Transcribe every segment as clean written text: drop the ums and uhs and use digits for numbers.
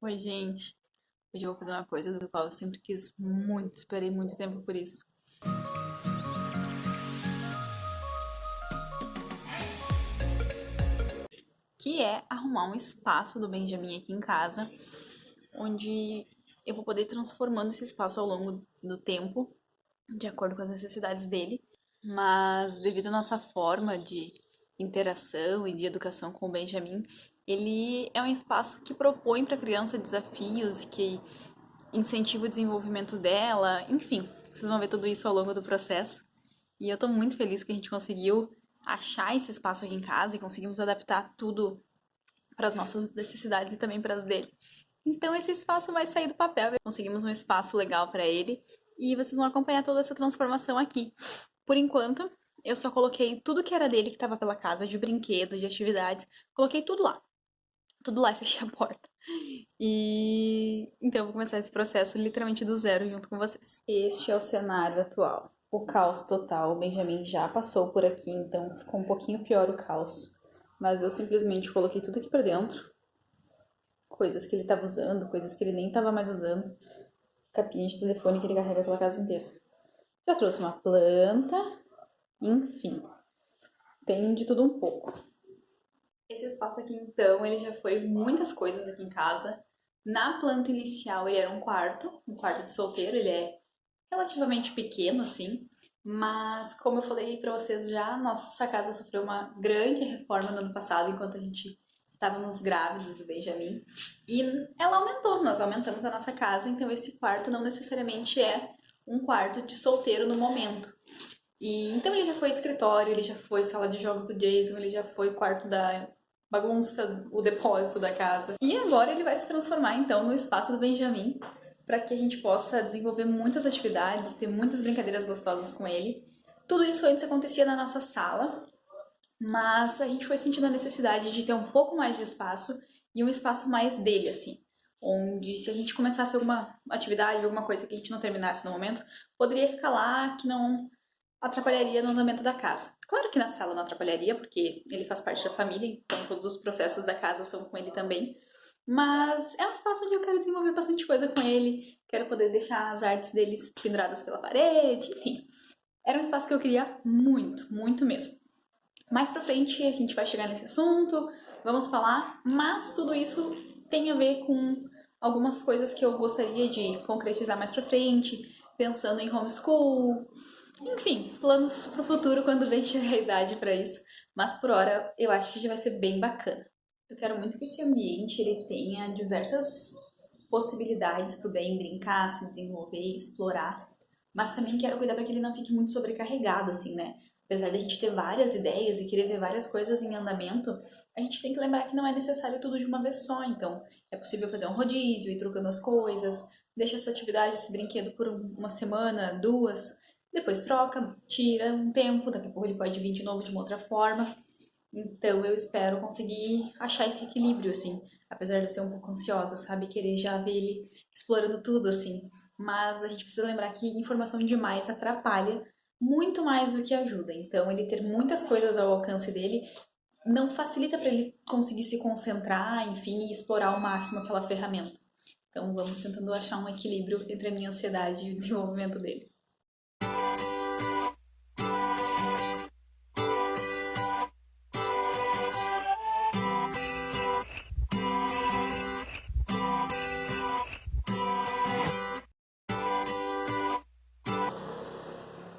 Oi, gente. Hoje eu vou fazer uma coisa do qual eu sempre quis muito, esperei muito tempo por isso. Que é arrumar um espaço do Benjamin aqui em casa, onde eu vou poder ir transformando esse espaço ao longo do tempo, de acordo com as necessidades dele. Mas devido à nossa forma de interação e de educação com o Benjamin, ele é um espaço que propõe para a criança desafios, que incentiva o desenvolvimento dela, enfim, vocês vão ver tudo isso ao longo do processo. E eu tô muito feliz que a gente conseguiu achar esse espaço aqui em casa e conseguimos adaptar tudo para as nossas necessidades e também para as dele. Então esse espaço vai sair do papel, conseguimos um espaço legal para ele e vocês vão acompanhar toda essa transformação aqui. Por enquanto, eu só coloquei tudo que era dele que estava pela casa, de brinquedos, de atividades, coloquei tudo lá. Tudo lá e fechei a porta. E então eu vou começar esse processo literalmente do zero junto com vocês. Este é o cenário atual. O caos total. O Benjamin já passou por aqui, então ficou um pouquinho pior o caos. Mas eu simplesmente coloquei tudo aqui pra dentro. Coisas que ele tava usando, coisas que ele nem tava mais usando. Capinha de telefone que ele carrega pela casa inteira. Já trouxe uma planta. Enfim, tem de tudo um pouco. Esse espaço aqui, então, ele já foi muitas coisas aqui em casa. Na planta inicial, ele era um quarto de solteiro, ele é relativamente pequeno, assim. Mas, como eu falei pra vocês já, nossa casa sofreu uma grande reforma no ano passado, enquanto a gente estávamos grávidos do Benjamin. E ela aumentou, nós aumentamos a nossa casa, então esse quarto não necessariamente é um quarto de solteiro no momento. E então ele já foi escritório, ele já foi sala de jogos do Jason, ele já foi quarto da bagunça, o depósito da casa. E agora ele vai se transformar então no espaço do Benjamin, para que a gente possa desenvolver muitas atividades, ter muitas brincadeiras gostosas com ele. Tudo isso antes acontecia na nossa sala, mas a gente foi sentindo a necessidade de ter um pouco mais de espaço e um espaço mais dele, assim. Onde, se a gente começasse alguma atividade, alguma coisa que a gente não terminasse no momento, poderia ficar lá, que não atrapalharia no andamento da casa. Claro que na sala não atrapalharia, porque ele faz parte da família, então todos os processos da casa são com ele também. Mas é um espaço onde eu quero desenvolver bastante coisa com ele, quero poder deixar as artes deles penduradas pela parede, enfim. Era um espaço que eu queria muito, muito mesmo. Mais pra frente a gente vai chegar nesse assunto, vamos falar, mas tudo isso tem a ver com algumas coisas que eu gostaria de concretizar mais pra frente, pensando em homeschool, enfim, planos pro futuro quando vem chegar a idade pra isso. Mas por hora eu acho que já vai ser bem bacana. Eu quero muito que esse ambiente ele tenha diversas possibilidades pro bem brincar, se desenvolver, explorar, mas também quero cuidar para que ele não fique muito sobrecarregado, assim, né? Apesar de a gente ter várias ideias e querer ver várias coisas em andamento, a gente tem que lembrar que não é necessário tudo de uma vez só. Então, é possível fazer um rodízio, ir trocando as coisas, deixa essa atividade, esse brinquedo por uma semana, duas, depois troca, tira um tempo, daqui a pouco ele pode vir de novo de uma outra forma. Então, eu espero conseguir achar esse equilíbrio, assim, apesar de eu ser um pouco ansiosa, sabe? Querer já ver ele explorando tudo, assim. Mas a gente precisa lembrar que informação demais atrapalha muito mais do que ajuda. Então, ele ter muitas coisas ao alcance dele não facilita para ele conseguir se concentrar, enfim, e explorar ao máximo aquela ferramenta. Então, vamos tentando achar um equilíbrio entre a minha ansiedade e o desenvolvimento dele.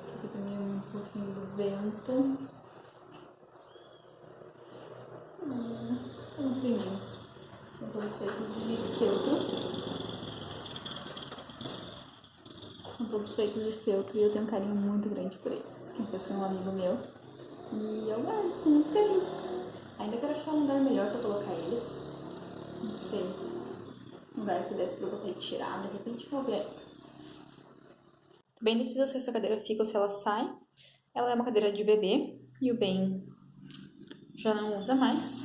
Esse aqui também é um pouquinho do vento. São muito lindinhos. São todos feitos de feltro. São todos feitos de feltro e eu tenho um carinho muito grande por eles. Quem fez foi um amigo meu. E eu guardo com muito carinho. Ainda quero achar um lugar melhor pra colocar eles. Não sei. Um lugar que desse pra eu botar e tirar, de repente vou ver. Tô bem decisa se essa cadeira fica ou se ela sai. Ela é uma cadeira de bebê e o Ben já não usa mais.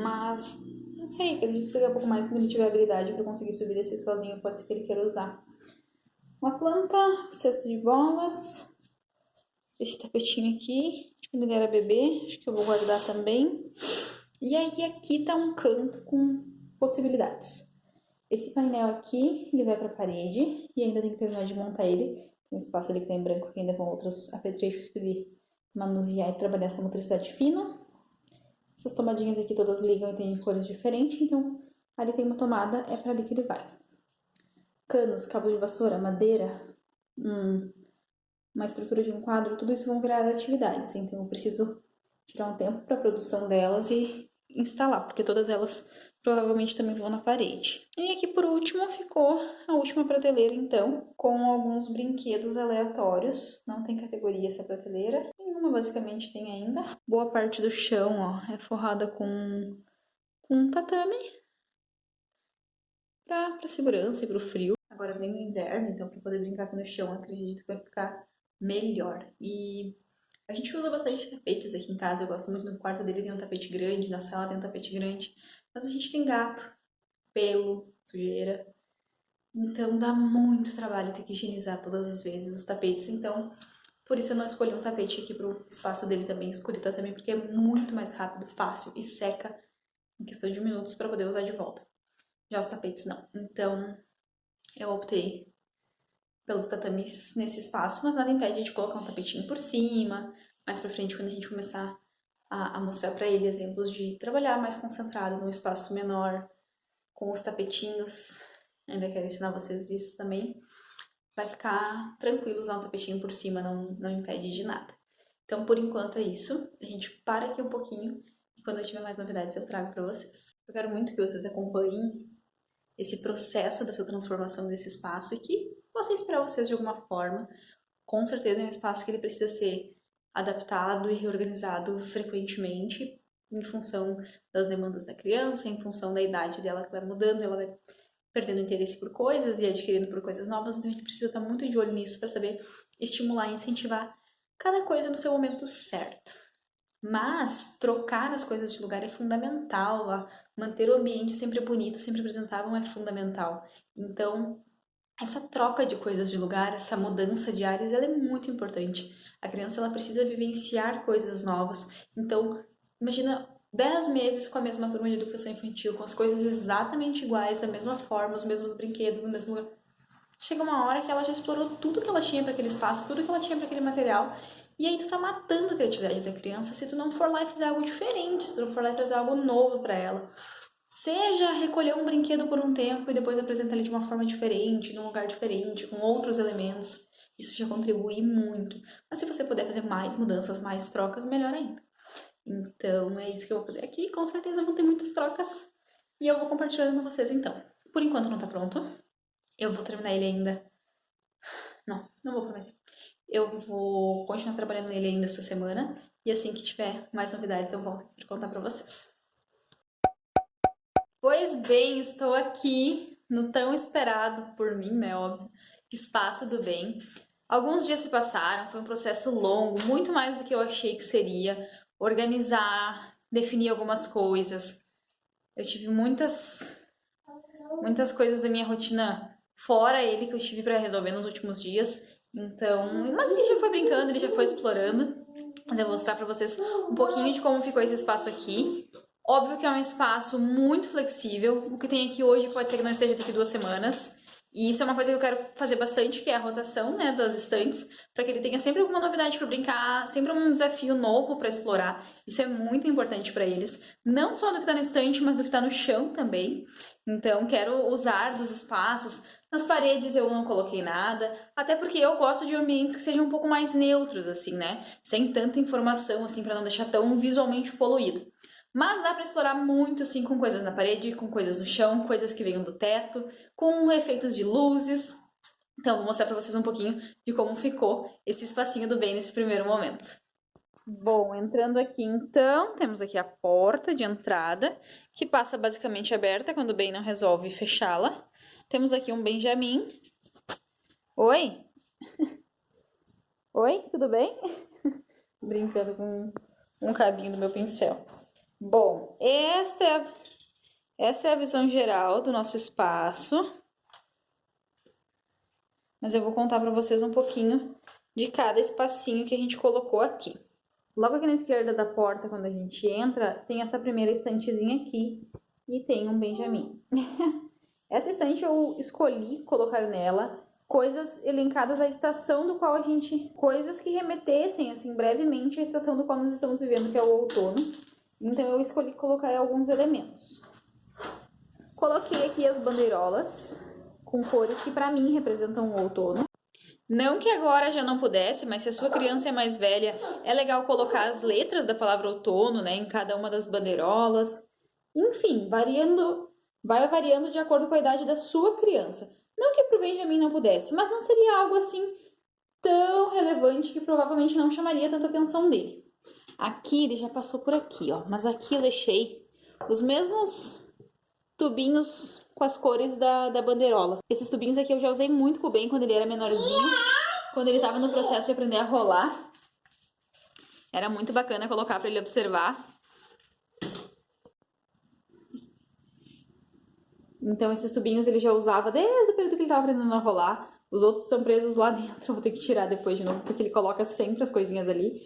Mas não sei, acredito que daqui a pouco mais, quando ele tiver habilidade pra conseguir subir e descer sozinho, pode ser que ele queira usar. Uma planta, cesto de bolas, esse tapetinho aqui, de quando ele era bebê, acho que eu vou guardar também. E aí aqui tá um canto com possibilidades. Esse painel aqui, ele vai pra parede e ainda tem que terminar de montar ele. Tem um espaço ali que tá em branco que ainda vão outros apetrechos para ele manusear e trabalhar essa motricidade fina. Essas tomadinhas aqui todas ligam e tem cores diferentes, então ali tem uma tomada, é para ali que ele vai. Canos, cabo de vassoura, madeira, uma estrutura de um quadro, tudo isso vão virar atividades, então eu preciso tirar um tempo para a produção delas e instalar, porque todas elas provavelmente também vão na parede. E aqui por último ficou a última prateleira então, com alguns brinquedos aleatórios, não tem categoria essa prateleira, nenhuma basicamente tem ainda. Boa parte do chão ó, é forrada com tatame, para segurança e para o frio. Agora vem o inverno, então para poder brincar aqui no chão, acredito que vai ficar melhor. E a gente usa bastante tapetes aqui em casa, eu gosto muito. No quarto dele tem um tapete grande, na sala tem um tapete grande, mas a gente tem gato, pelo, sujeira, então dá muito trabalho ter que higienizar todas as vezes os tapetes, então por isso eu não escolhi um tapete aqui pro espaço dele também, escolhi também porque é muito mais rápido, fácil e seca em questão de minutos para poder usar de volta. Já os tapetes não, então eu optei pelos tatames nesse espaço, mas nada impede de colocar um tapetinho por cima, mais pra frente quando a gente começar a mostrar pra ele exemplos de trabalhar mais concentrado num espaço menor, com os tapetinhos, ainda quero ensinar vocês isso também, vai ficar tranquilo usar um tapetinho por cima, não impede de nada. Então por enquanto é isso, a gente para aqui um pouquinho e quando eu tiver mais novidades eu trago pra vocês. Eu quero muito que vocês acompanhem esse processo dessa transformação desse espaço e que possa inspirar vocês de alguma forma. Com certeza é um espaço que ele precisa ser adaptado e reorganizado frequentemente em função das demandas da criança, em função da idade dela que vai mudando, ela vai perdendo interesse por coisas e adquirindo por coisas novas, então a gente precisa estar muito de olho nisso para saber estimular e incentivar cada coisa no seu momento certo. Mas trocar as coisas de lugar é fundamental, manter o ambiente sempre bonito, sempre apresentável é fundamental. Então, essa troca de coisas de lugar, essa mudança de áreas, ela é muito importante. A criança ela precisa vivenciar coisas novas. Então, imagina 10 meses com a mesma turma de educação infantil, com as coisas exatamente iguais, da mesma forma, os mesmos brinquedos, no mesmo lugar. Chega uma hora que ela já explorou tudo que ela tinha para aquele espaço, tudo que ela tinha para aquele material, e aí tu tá matando a criatividade da criança se tu não for lá e fizer algo diferente, se tu não for lá e trazer algo novo para ela. Seja recolher um brinquedo por um tempo e depois apresentar ele de uma forma diferente, num lugar diferente, com outros elementos. Isso já contribui muito. Mas se você puder fazer mais mudanças, mais trocas, melhor ainda. Então é isso que eu vou fazer aqui. Com certeza vão ter muitas trocas. E eu vou compartilhando com vocês então. Por enquanto não tá pronto. Eu vou terminar ele ainda. Não vou prometer. Eu vou continuar trabalhando nele ainda essa semana. E assim que tiver mais novidades, eu volto para contar pra vocês. Pois bem, estou aqui no tão esperado por mim, né, óbvio, Espaço do Bem. Alguns dias se passaram, foi um processo longo, muito mais do que eu achei que seria. Organizar, definir algumas coisas. Eu tive muitas coisas da minha rotina fora ele que eu tive para resolver nos últimos dias. Então, mas ele já foi brincando, ele já foi explorando. Mas eu vou mostrar para vocês um pouquinho de como ficou esse espaço aqui. Óbvio que é um espaço muito flexível. O que tem aqui hoje pode ser que não esteja daqui 2 semanas. E isso é uma coisa que eu quero fazer bastante, que é a rotação, né, das estantes, para que ele tenha sempre alguma novidade para brincar, sempre um desafio novo para explorar. Isso é muito importante para eles, não só do que está na estante, mas do que está no chão também. Então, quero usar dos espaços. Nas paredes eu não coloquei nada, até porque eu gosto de ambientes que sejam um pouco mais neutros, assim, né? Sem tanta informação, assim, para não deixar tão visualmente poluído. Mas dá para explorar muito, assim, com coisas na parede, com coisas no chão, coisas que venham do teto, com efeitos de luzes. Então, vou mostrar para vocês um pouquinho de como ficou esse espacinho do bem nesse primeiro momento. Bom, entrando aqui então, temos aqui a porta de entrada, que passa basicamente aberta quando o bem não resolve fechá-la. Temos aqui um Benjamin. Oi? Oi, tudo bem? Brincando com um cabinho do meu pincel. Bom, esta é a visão geral do nosso espaço. Mas eu vou contar para vocês um pouquinho de cada espacinho que a gente colocou aqui. Logo aqui na esquerda da porta, quando a gente entra, tem essa primeira estantezinha aqui e tem um Benjamin. Essa estante eu escolhi colocar nela coisas elencadas à estação do qual a gente... Coisas que remetessem, assim, brevemente à estação do qual nós estamos vivendo, que é o outono. Então eu escolhi colocar alguns elementos. Coloquei aqui as bandeirolas com cores que pra mim representam o outono. Não que agora já não pudesse, mas se a sua criança é mais velha, é legal colocar as letras da palavra outono, né, em cada uma das bandeirolas. Enfim, vai variando de acordo com a idade da sua criança. Não que pro Benjamin não pudesse, mas não seria algo assim tão relevante que provavelmente não chamaria tanta atenção dele. Aqui ele já passou por aqui, ó, mas aqui eu deixei os mesmos tubinhos com as cores da bandeirola. Esses tubinhos aqui eu já usei muito com o Ben quando ele era menorzinho, quando ele estava no processo de aprender a rolar. Era muito bacana colocar para ele observar. Então esses tubinhos ele já usava desde o período que ele estava aprendendo a rolar. Os outros estão presos lá dentro, eu vou ter que tirar depois de novo, porque ele coloca sempre as coisinhas ali.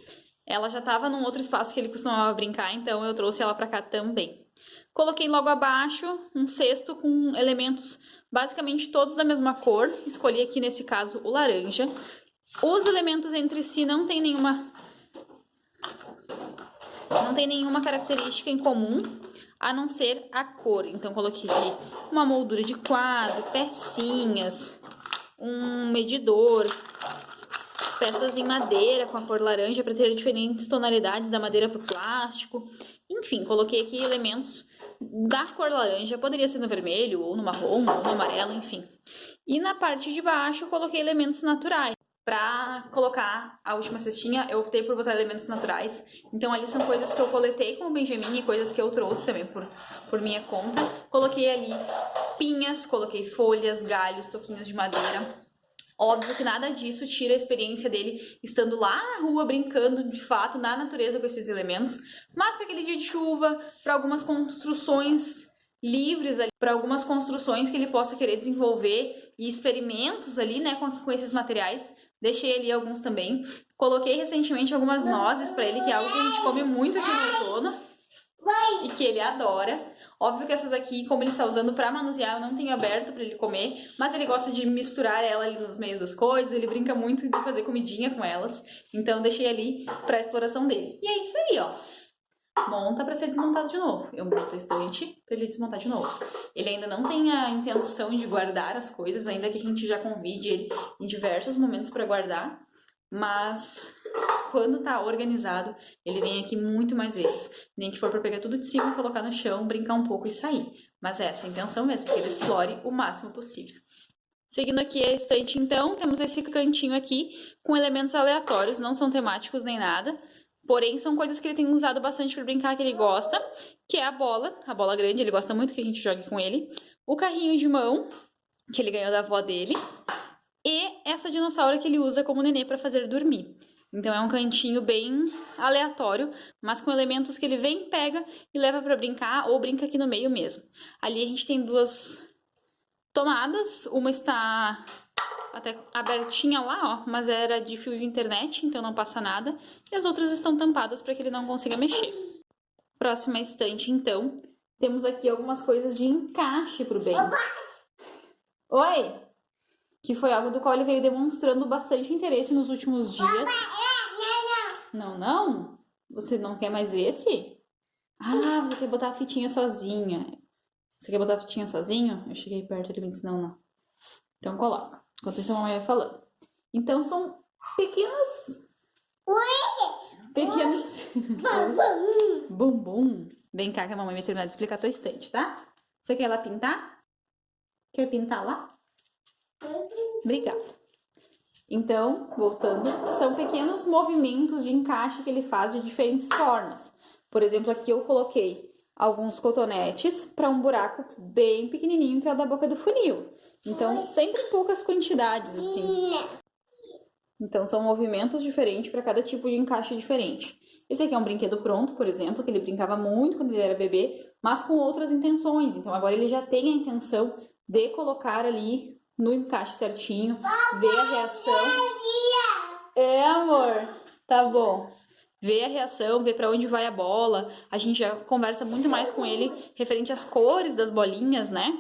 Ela já estava num outro espaço que ele costumava brincar, então eu trouxe ela para cá também. Coloquei logo abaixo um cesto com elementos basicamente todos da mesma cor. Escolhi aqui nesse caso o laranja. Os elementos entre si não tem nenhuma característica em comum, a não ser a cor. Então coloquei aqui uma moldura de quadro, pecinhas, um medidor, peças em madeira com a cor laranja para ter diferentes tonalidades da madeira para o plástico. Enfim, coloquei aqui elementos da cor laranja, poderia ser no vermelho, ou no marrom, ou no amarelo, enfim. E na parte de baixo eu coloquei elementos naturais. Para colocar a última cestinha, eu optei por botar elementos naturais. Então ali são coisas que eu coletei com o Benjamin e coisas que eu trouxe também por minha conta. Coloquei ali pinhas, coloquei folhas, galhos, toquinhos de madeira. Óbvio que nada disso tira a experiência dele estando lá na rua, brincando de fato na natureza com esses elementos. Mas para aquele dia de chuva, para algumas construções livres, para algumas construções que ele possa querer desenvolver e experimentos ali, né, com esses materiais, deixei ali alguns também. Coloquei recentemente algumas nozes para ele, que é algo que a gente come muito aqui no outono e que ele adora. Óbvio que essas aqui, como ele está usando para manusear, eu não tenho aberto para ele comer, mas ele gosta de misturar ela ali nos meios das coisas, ele brinca muito de fazer comidinha com elas, então deixei ali para a exploração dele. E é isso aí, ó. Monta para ser desmontado de novo. Eu monto a estante para ele desmontar de novo. Ele ainda não tem a intenção de guardar as coisas, ainda que a gente já convide ele em diversos momentos para guardar, mas quando tá organizado, ele vem aqui muito mais vezes. Nem que for para pegar tudo de cima, colocar no chão, brincar um pouco e sair. Mas essa é a intenção mesmo, que ele explore o máximo possível. Seguindo aqui a estante, então, temos esse cantinho aqui com elementos aleatórios, não são temáticos nem nada. Porém, são coisas que ele tem usado bastante para brincar, que ele gosta, que é a bola grande, ele gosta muito que a gente jogue com ele. O carrinho de mão, que ele ganhou da avó dele. E essa dinossauro que ele usa como nenê para fazer dormir. Então é um cantinho bem aleatório, mas com elementos que ele vem, pega e leva para brincar, ou brinca aqui no meio mesmo. Ali a gente tem duas tomadas, uma está até abertinha lá, ó, mas era de fio de internet, então não passa nada. E as outras estão tampadas para que ele não consiga mexer. Próxima estante, então, temos aqui algumas coisas de encaixe pro Ben. Oi! Que foi algo do qual ele veio demonstrando bastante interesse nos últimos dias. Não? Você não quer mais esse? Ah, você quer botar a fitinha sozinha. Você quer botar a fitinha sozinho? Eu cheguei perto, ele me disse não. Então coloca. Enquanto isso a mamãe vai falando. Então são pequenas... Bumbum. Vem cá que a mamãe vai terminar de explicar a tua estante, tá? Você quer ela pintar? Quer pintar lá? Obrigada. Então, voltando, são pequenos movimentos de encaixe que ele faz de diferentes formas. Por exemplo, aqui eu coloquei alguns cotonetes para um buraco bem pequenininho que é o da boca do funil. Então, sempre em poucas quantidades, assim. Então, são movimentos diferentes para cada tipo de encaixe diferente. Esse aqui é um brinquedo pronto, por exemplo, que ele brincava muito quando ele era bebê, mas com outras intenções. Então, agora ele já tem a intenção de colocar ali no encaixe certinho, ver a reação. É, amor, tá bom. Ver a reação, ver para onde vai a bola. A gente já conversa muito mais com ele referente às cores das bolinhas, né?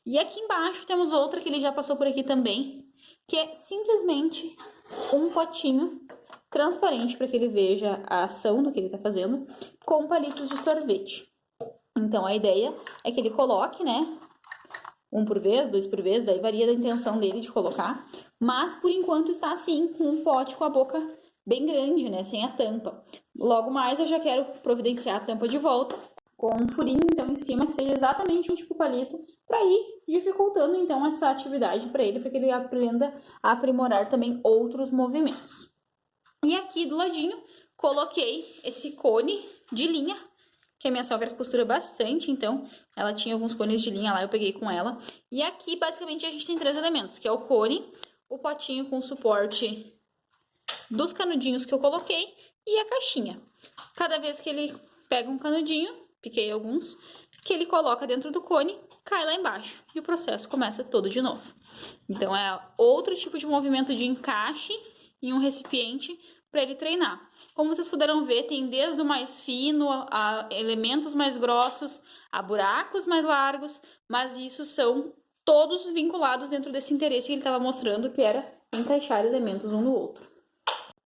E aqui embaixo temos outra que ele já passou por aqui também, que é simplesmente um potinho transparente para que ele veja a ação do que ele está fazendo, com palitos de sorvete. Então a ideia é que ele coloque, né, um por vez, dois por vez, daí varia da intenção dele de colocar, mas por enquanto está assim, com um pote com a boca bem grande, né, sem a tampa. Logo mais eu já quero providenciar a tampa de volta, com um furinho então em cima, que seja exatamente um tipo palito, para ir dificultando então essa atividade para ele, para que ele aprenda a aprimorar também outros movimentos. E aqui do ladinho, coloquei esse cone de linha, que a minha sogra costura bastante, então ela tinha alguns cones de linha lá, eu peguei com ela. E aqui, basicamente, a gente tem 3 elementos, que é o cone, o potinho com suporte dos canudinhos que eu coloquei e a caixinha. Cada vez que ele pega um canudinho, piquei alguns, que ele coloca dentro do cone, cai lá embaixo e o processo começa todo de novo. Então é outro tipo de movimento de encaixe em um recipiente para ele treinar. Como vocês puderam ver, tem desde o mais fino a elementos mais grossos, a buracos mais largos, mas isso são todos vinculados dentro desse interesse que ele estava mostrando, que era encaixar elementos um no outro.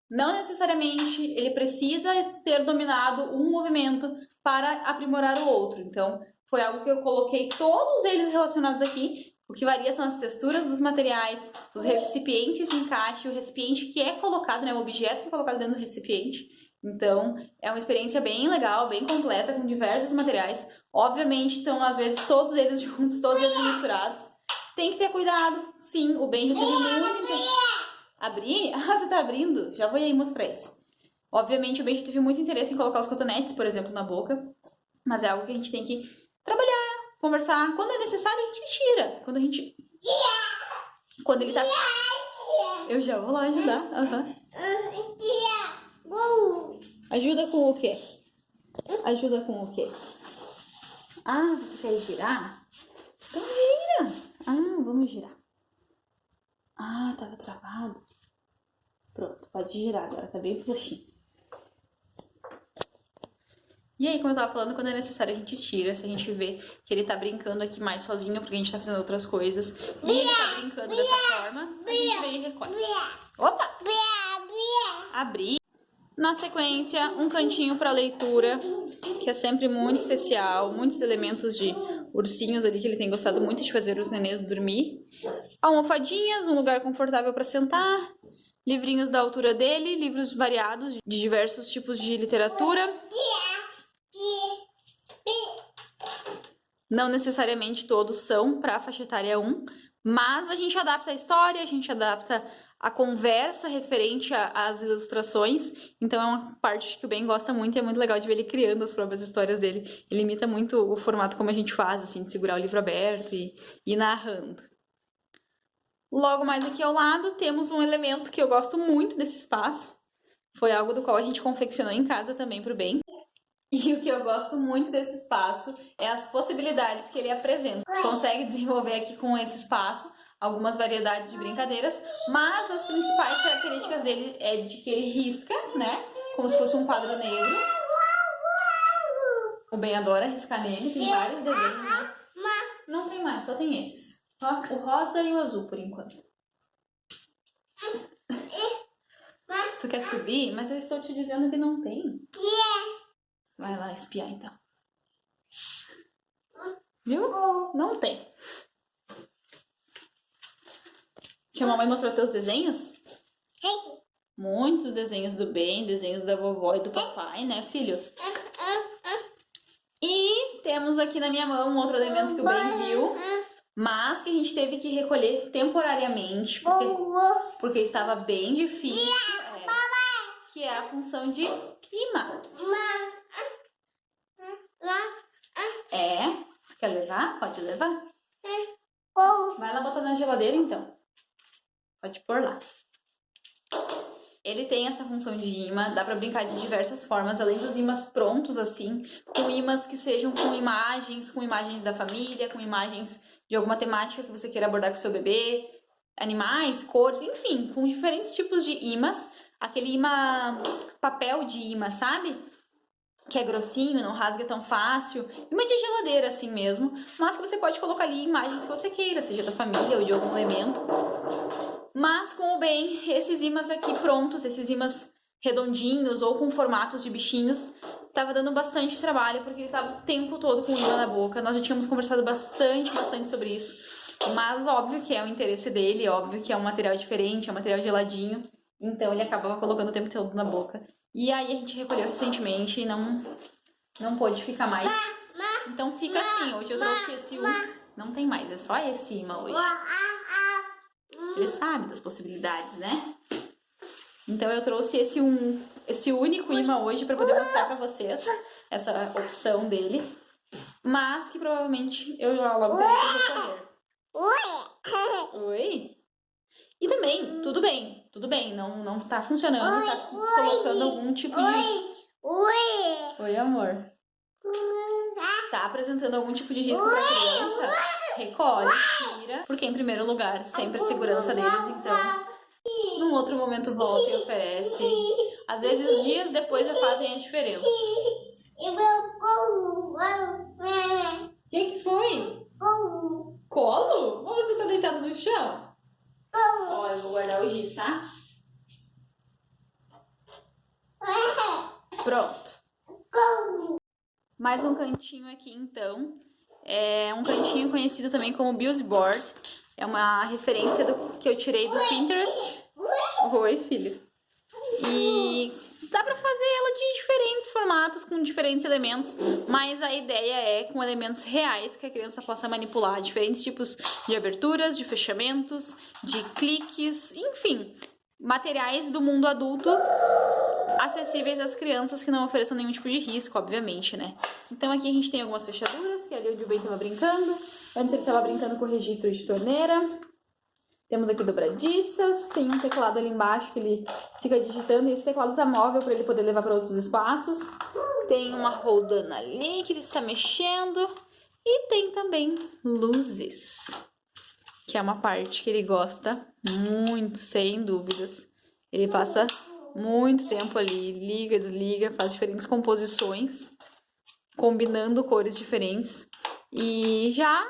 Não necessariamente ele precisa ter dominado um movimento para aprimorar o outro. Então, foi algo que eu coloquei todos eles relacionados aqui. O que varia são as texturas dos materiais, os recipientes de encaixe, o recipiente que é colocado, né, o objeto que é colocado dentro do recipiente. Então, é uma experiência bem legal, bem completa, com diversos materiais. Obviamente, estão às vezes todos eles juntos, todos eles misturados. Tem que ter cuidado. Sim, o Ben já teve muito... Abrir? Ah, você tá abrindo? Já vou aí mostrar isso. Obviamente, o Ben já teve muito interesse em colocar os cotonetes, por exemplo, na boca. Mas é algo que a gente tem que trabalhar, conversar. Quando é necessário, a gente tira. Quando a gente... Quando ele tá... Eu já vou lá ajudar. Ajuda com o quê? Ajuda com o quê? Ah, você quer girar? Então gira. Ah, vamos girar. Ah, tava travado. Pronto, pode girar agora, tá bem frouxinho. E aí, como eu tava falando, quando é necessário a gente tira, se a gente vê que ele tá brincando aqui mais sozinho, porque a gente tá fazendo outras coisas, e ele tá brincando dessa forma, a gente vem e recolhe. Opa! Abrir. Na sequência, um cantinho para leitura, que é sempre muito especial, muitos elementos de ursinhos ali que ele tem gostado muito de fazer os nenês dormir. Almofadinhas, um lugar confortável para sentar, livrinhos da altura dele, livros variados de diversos tipos de literatura. Não necessariamente todos são para a faixa etária 1, mas a gente adapta a história, a gente adapta a conversa referente às ilustrações, então é uma parte que o Ben gosta muito e é muito legal de ver ele criando as próprias histórias dele. Ele imita muito o formato como a gente faz, assim, de segurar o livro aberto e ir narrando. Logo mais aqui ao lado temos um elemento que eu gosto muito desse espaço, foi algo do qual a gente confeccionou em casa também para o Ben. E o que eu gosto muito desse espaço é as possibilidades que ele apresenta. Consegue desenvolver aqui com esse espaço algumas variedades de brincadeiras, mas as principais características dele é de que ele risca, né? Como se fosse um quadro negro. O Ben adora riscar nele, tem vários desenhos, né? Não tem mais, só tem esses. O rosa e o azul, por enquanto. Tu quer subir? Mas eu estou te dizendo que não tem. Vai lá espiar, então. Viu? Não tem. Tia mamãe mostrou teus desenhos? Muitos desenhos do Ben, desenhos da vovó e do papai, né, filho? E temos aqui na minha mão um outro elemento que o Ben viu, mas que a gente teve que recolher temporariamente, porque estava bem difícil. Que é a função de imã. Quer levar? Pode levar? Vai lá botar na geladeira, então. Pode pôr lá. Ele tem essa função de imã, dá pra brincar de diversas formas, além dos imãs prontos, assim, com imãs que sejam com imagens da família, com imagens de alguma temática que você queira abordar com seu bebê, animais, cores, enfim, com diferentes tipos de imãs. Aquele imã, papel de imã, sabe? que é grossinho, não rasga tão fácil, imã de geladeira assim mesmo, mas que você pode colocar ali imagens que você queira, seja da família ou de algum elemento. Mas com o bem, esses imãs aqui prontos, esses imãs redondinhos ou com formatos de bichinhos, tava dando bastante trabalho, porque ele tava o tempo todo com o imã na boca. Nós já tínhamos conversado bastante sobre isso, mas óbvio que é o interesse dele, óbvio que é um material diferente, é um material geladinho, então ele acabava colocando o tempo todo na boca. E aí a gente recolheu recentemente e não pôde ficar mais. Então fica assim, hoje eu trouxe esse não tem mais, é só esse imã hoje. Ele sabe das possibilidades, né? Então eu trouxe esse único imã hoje para poder mostrar para vocês essa opção dele, mas que provavelmente eu logo terei que recolher. Oi? E também, tudo bem, não tá funcionando, tá colocando algum tipo de... Oi, amor. Tá apresentando algum tipo de risco pra criança? Recolhe, tira, porque em primeiro lugar, sempre a segurança deles, então... Num outro momento volta e oferece. Às vezes dias depois já fazem a diferença. O que foi? Colo? Ou você tá deitado no chão? Ó, eu vou guardar o giz, tá? Pronto. Mais um cantinho aqui, então. É um cantinho conhecido também como Bill's Board. É uma referência que eu tirei do Pinterest. Oi, filho. E dá pra fazer ela de diferentes formatos, com diferentes elementos, mas a ideia é com elementos reais que a criança possa manipular, diferentes tipos de aberturas, de fechamentos, de cliques, enfim, materiais do mundo adulto acessíveis às crianças que não ofereçam nenhum tipo de risco, obviamente, né? Então aqui a gente tem algumas fechaduras, que ali onde o Ben tava brincando, antes ele tava brincando com o registro de torneira. Temos aqui dobradiças, tem um teclado ali embaixo que ele fica digitando e esse teclado tá móvel para ele poder levar para outros espaços. Tem uma roldana ali que ele está mexendo e tem também luzes, que é uma parte que ele gosta muito, sem dúvidas. Ele passa muito tempo ali, liga, desliga, faz diferentes composições, combinando cores diferentes e já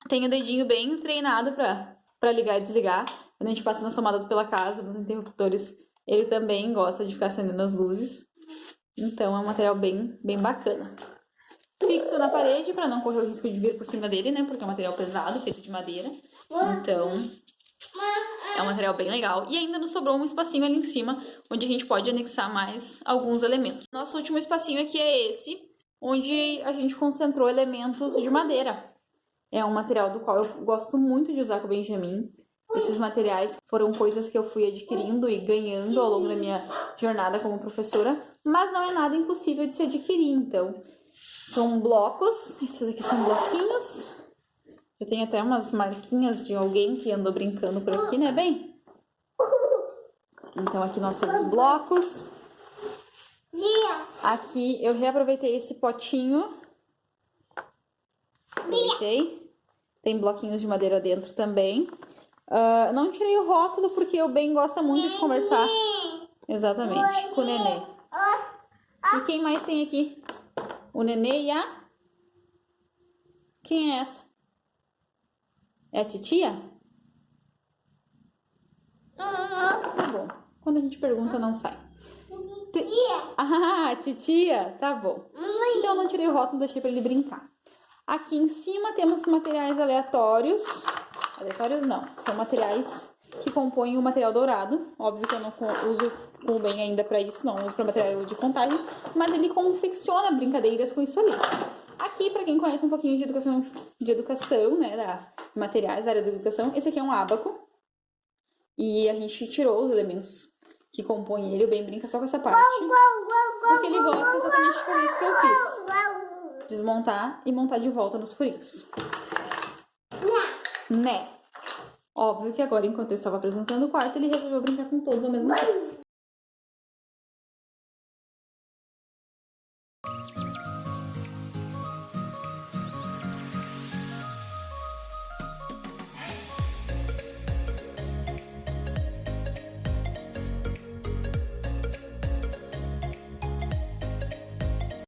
tem o dedinho bem treinado para ligar e desligar. Quando a gente passa nas tomadas pela casa, nos interruptores, ele também gosta de ficar acendendo as luzes. Então é um material bem bacana. Fixo na parede para não correr o risco de vir por cima dele, né? Porque é um material pesado, feito de madeira. Então é um material bem legal. E ainda nos sobrou um espacinho ali em cima, onde a gente pode anexar mais alguns elementos. Nosso último espacinho aqui é esse, onde a gente concentrou elementos de madeira. É um material do qual eu gosto muito de usar com o Benjamin. Esses materiais foram coisas que eu fui adquirindo e ganhando ao longo da minha jornada como professora, mas não é nada impossível de se adquirir, então. São blocos, esses aqui são bloquinhos. Já tem até umas marquinhas de alguém que andou brincando por aqui, né, bem? Então aqui nós temos blocos. Aqui eu reaproveitei esse potinho. Aproveitei. Tem bloquinhos de madeira dentro também. Não tirei o rótulo porque o Ben gosta muito de conversar. Exatamente, com o Nenê. E quem mais tem aqui? O Nenê e a... Quem é essa? É a titia? Tá bom. Quando a gente pergunta, não sai. Ah, titia? Tá bom. Então eu não tirei o rótulo, deixei pra ele brincar. Aqui em cima temos materiais aleatórios. Aleatórios não, são materiais que compõem o material dourado. Óbvio que eu não uso o Ben ainda para isso, não uso para material de contagem, mas ele confecciona brincadeiras com isso ali. Aqui, para quem conhece um pouquinho de educação, né, da materiais da área da educação, esse aqui é um ábaco. E a gente tirou os elementos que compõem ele, o Ben brinca só com essa parte. Porque ele gosta exatamente de fazer isso que eu fiz. Desmontar e montar de volta nos furinhos. Né? Óbvio que agora, enquanto eu estava apresentando o quarto, ele resolveu brincar com todos ao mesmo tempo.